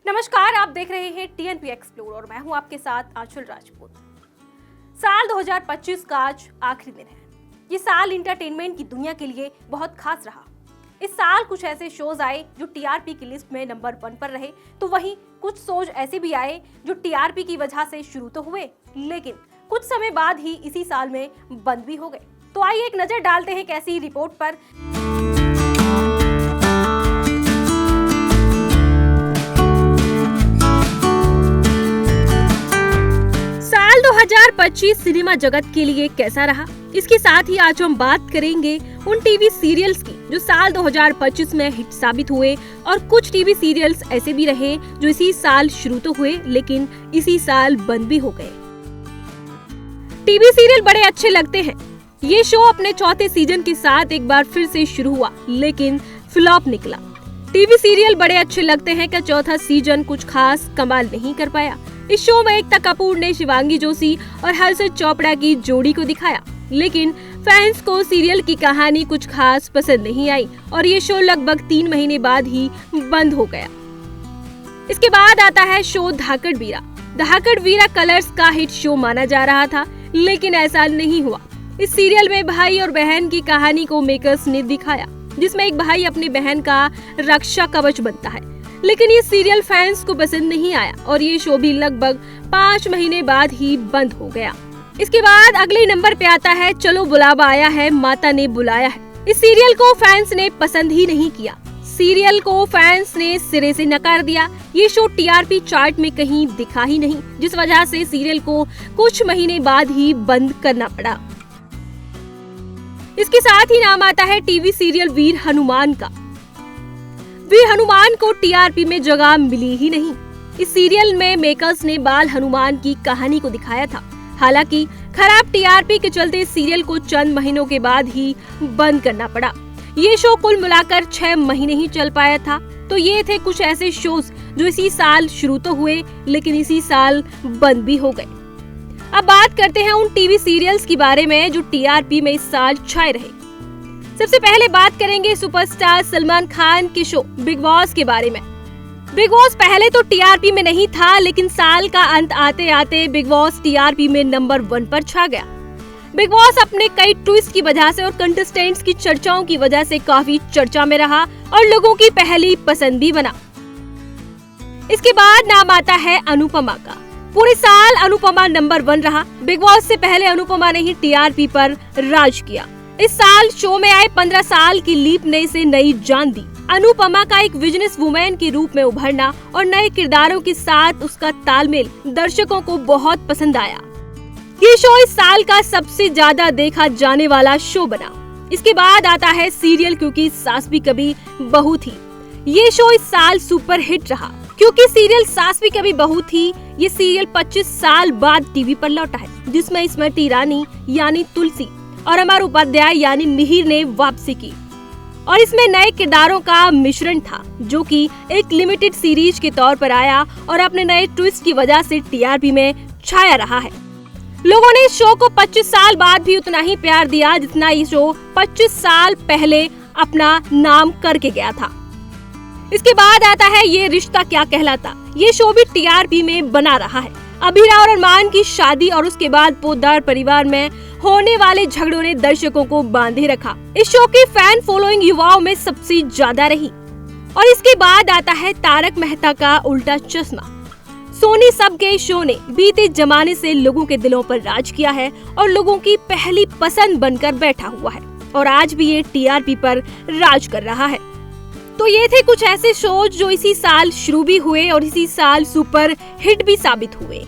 नमस्कार, आप देख रहे हैं टीएनपी एक्सप्लोर और मैं हूं आपके साथ आंचल राजपूत। साल 2025 का आज आखिरी दिन है। ये साल इंटरटेनमेंट की दुनिया के लिए बहुत खास रहा। इस साल कुछ ऐसे शोज आए जो टीआरपी की लिस्ट में नंबर 1 पर रहे, तो वहीं कुछ शोज ऐसे भी आए जो टीआरपी की वजह से शुरू तो हुए लेकिन कुछ समय बाद ही इसी साल में बंद भी हो गए। तो आइए एक नजर डालते हैं कैसी रिपोर्ट पर। साल 2025 सिनेमा जगत के लिए कैसा रहा, इसके साथ ही आज हम बात करेंगे उन टीवी सीरियल्स की जो साल 2025 में हिट साबित हुए और कुछ टीवी सीरियल्स ऐसे भी रहे जो इसी साल शुरू तो हुए लेकिन इसी साल बंद भी हो गए। टीवी सीरियल बड़े अच्छे लगते हैं। ये शो अपने चौथे सीजन के साथ एक बार फिर से शुरू हुआ लेकिन फ्लॉप निकला। टीवी सीरियल बड़े अच्छे लगते हैं का चौथा सीजन कुछ खास कमाल नहीं कर पाया। इस शो में एकता कपूर ने शिवांगी जोशी और हर्षद चोपड़ा की जोड़ी को दिखाया लेकिन फैंस को सीरियल की कहानी कुछ खास पसंद नहीं आई और ये शो लगभग 3 महीने बाद ही बंद हो गया। इसके बाद आता है शो धाकड़ वीरा। धाकड़ वीरा कलर्स का हिट शो माना जा रहा था लेकिन ऐसा नहीं हुआ। इस सीरियल में भाई और बहन की कहानी को मेकर्स ने दिखाया जिसमें एक भाई अपनी बहन का रक्षा कवच बनता है, लेकिन ये सीरियल फैंस को पसंद नहीं आया और ये शो भी लगभग 5 महीने बाद ही बंद हो गया। इसके बाद अगले नंबर पे आता है चलो बुलावा आया है माता ने बुलाया है। इस सीरियल को फैंस ने पसंद ही नहीं किया। सीरियल को फैंस ने सिरे से नकार दिया। ये शो टीआरपी चार्ट में कहीं दिखा ही नहीं, जिस वजह से सीरियल को कुछ महीने बाद ही बंद करना पड़ा। इसके साथ ही नाम आता है टीवी सीरियल वीर हनुमान का। वीर हनुमान को टीआरपी में जगह मिली ही नहीं। इस सीरियल में मेकर्स ने बाल हनुमान की कहानी को दिखाया था। हालांकि खराब टीआरपी के चलते सीरियल को चंद महीनों के बाद ही बंद करना पड़ा। ये शो कुल मिलाकर 6 महीने ही चल पाया था। तो ये थे कुछ ऐसे शोज जो इसी साल शुरू तो हुए लेकिन इसी साल बंद भी हो गए। अब बात करते हैं उन टीवी सीरियल्स के बारे में जो टीआरपी में इस साल छाए रहे। सबसे पहले बात करेंगे सुपरस्टार सलमान खान के शो बिग बॉस के बारे में। बिग बॉस पहले तो टीआरपी में नहीं था लेकिन साल का अंत आते आते बिग बॉस टीआरपी में नंबर 1 पर छा गया। बिग बॉस अपने कई ट्विस्ट की वजह से और कंटेस्टेंट्स की चर्चाओं की वजह से काफी चर्चा में रहा और लोगों की पहली पसंद भी बना। इसके बाद नाम आता है अनुपमा का। पूरे साल अनुपमा नंबर 1 रहा। बिग बॉस से पहले अनुपमा ने ही टीआरपी पर राज किया। इस साल शो में आए 15 साल की लीप ने इसे नई जान दी। अनुपमा का एक बिजनेस वुमेन के रूप में उभरना और नए किरदारों के साथ उसका तालमेल दर्शकों को बहुत पसंद आया। ये शो इस साल का सबसे ज्यादा देखा जाने वाला शो बना। इसके बाद आता है सीरियल क्योंकि सास भी कभी बहू थी। ये शो इस साल सुपर हिट रहा क्योंकि सीरियल सास भी कभी बहू थी। ये सीरियल 25 साल बाद टीवी पर लौटा है जिसमें स्मृति ईरानी यानी तुलसी और अमर उपाध्याय यानी मिहिर ने वापसी की और इसमें नए किरदारों का मिश्रण था जो कि एक लिमिटेड सीरीज के तौर पर आया और अपने नए ट्विस्ट की वजह से टीआरपी में छाया रहा है। लोगों ने इस शो को 25 साल बाद भी उतना ही प्यार दिया जितना ये शो 25 साल पहले अपना नाम करके गया था। इसके बाद आता है ये रिश्ता क्या कहलाता। ये शो भी टीआरपी में बना रहा है। अभिरा और अरमान की शादी और उसके बाद पोद्दार परिवार में होने वाले झगड़ों ने दर्शकों को बांधे रखा। इस शो की फैन फॉलोइंग युवाओं में सबसे ज्यादा रही। और इसके बाद आता है तारक मेहता का उल्टा चश्मा। सोनी सब के शो ने बीते जमाने से लोगों के दिलों पर राज किया है और लोगों की पहली पसंद बनकर बैठा हुआ है और आज भी ये टीआरपी पर राज कर रहा है। तो ये थे कुछ ऐसे शोज जो इसी साल शुरू भी हुए और इसी साल सुपर हिट भी साबित हुए।